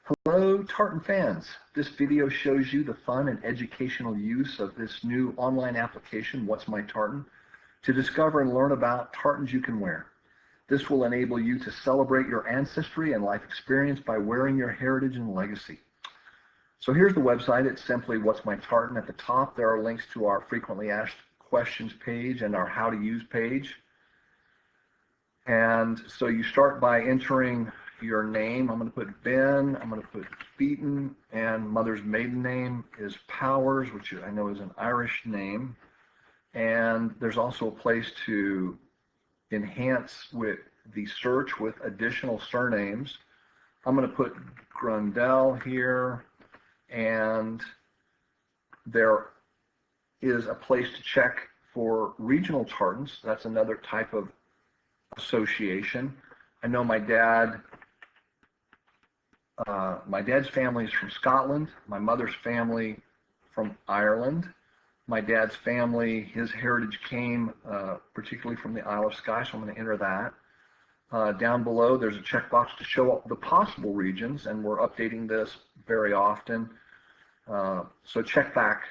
Hello Tartan fans, this video shows you the fun and educational use of this new online application, What's My Tartan, to discover and learn about tartans you can wear. This will enable you to celebrate your ancestry and life experience by wearing your heritage and legacy. So here's the website. It's simply What's My Tartan. At the top there are links to our frequently asked questions page and our how to use page. And so you start by entering your name. I'm going to put Ben, I'm going to put Beaton, and mother's maiden name is Powers, which I know is an Irish name. And there's also a place to enhance with the search with additional surnames. I'm going to put Grundell here, and there is a place to check for regional tartans. That's another type of association. I know my dad's family is from Scotland, my mother's family from Ireland. My dad's family, his heritage came particularly from the Isle of Skye, so I'm going to enter that. Down below there's a checkbox to show the possible regions, and we're updating this very often. So check back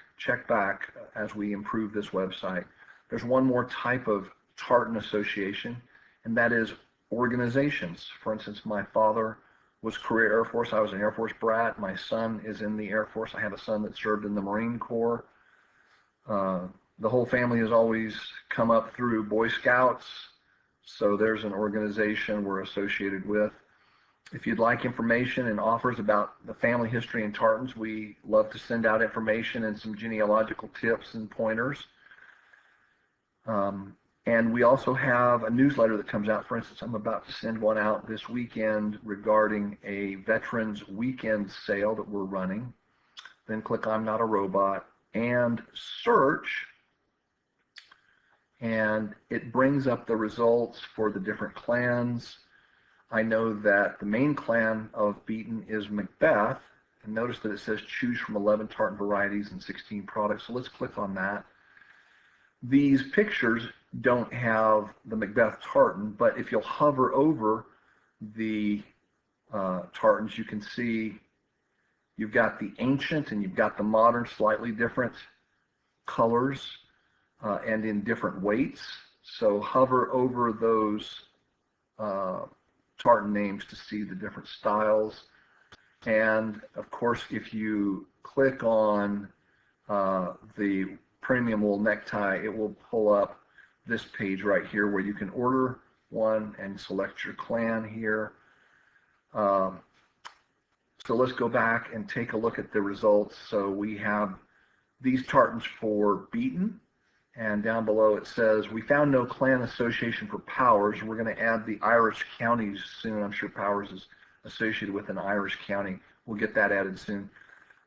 as we improve this website. There's one more type of tartan association, and that is organizations. For instance, my father was career Air Force. I was an Air Force brat. My son is in the Air Force. I have a son that served in the Marine Corps. The whole family has always come up through Boy Scouts, so there's an organization we're associated with. If you'd like information and offers about the family history and tartans, we love to send out information and some genealogical tips and pointers. And we also have a newsletter that comes out. For instance, I'm about to send one out this weekend regarding a Veterans Weekend sale that we're running. Then click I'm Not a Robot and search, and it brings up the results for the different clans. I know that the main clan of Beaton is Macbeth, and notice that it says choose from 11 tartan varieties and 16 products. So let's click on that. These pictures don't have the Macbeth tartan, but if you'll hover over the tartans, you can see you've got the ancient and you've got the modern, slightly different colors and in different weights. So hover over those tartan names to see the different styles. And of course, if you click on the premium wool necktie, it will pull up this page right here where you can order one and select your clan here. So let's go back and take a look at the results. So we have these tartans for Beaton, and down below it says we found no clan association for Powers. We're going to add the Irish counties soon. I'm sure Powers is associated with an Irish county. We'll get that added soon.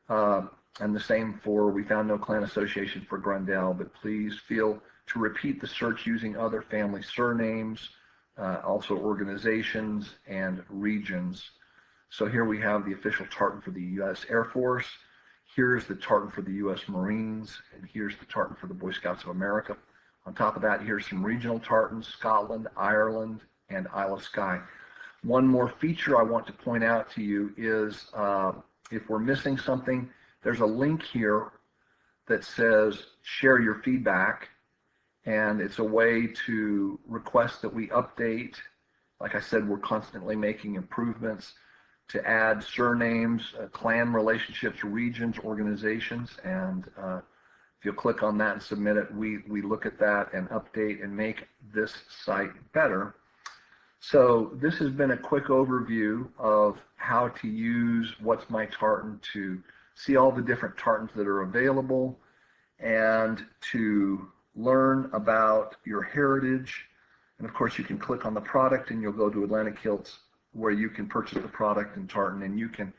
And the same for we found no clan association for Grundell, but please feel to repeat the search using other family surnames, also organizations and regions. So here we have the official tartan for the U.S. Air Force. Here's the tartan for the U.S. Marines, and here's the tartan for the Boy Scouts of America. On top of that, here's some regional tartans, Scotland, Ireland, and Isle of Skye. One more feature I want to point out to you is if we're missing something, there's a link here that says share your feedback, and it's a way to request that we update. Like I said, we're constantly making improvements to add surnames, clan relationships, regions, organizations, and if you'll click on that and submit it, we look at that and update and make this site better. So this has been a quick overview of how to use What's My Tartan to see all the different tartans that are available and to learn about your heritage. And of course, you can click on the product and you'll go to Atlantic Kilts, where you can purchase the product in tartan and you can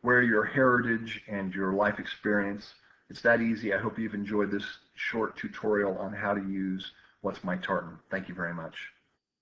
wear your heritage and your life experience. It's that easy. I hope you've enjoyed this short tutorial on how to use What's My Tartan. Thank you very much.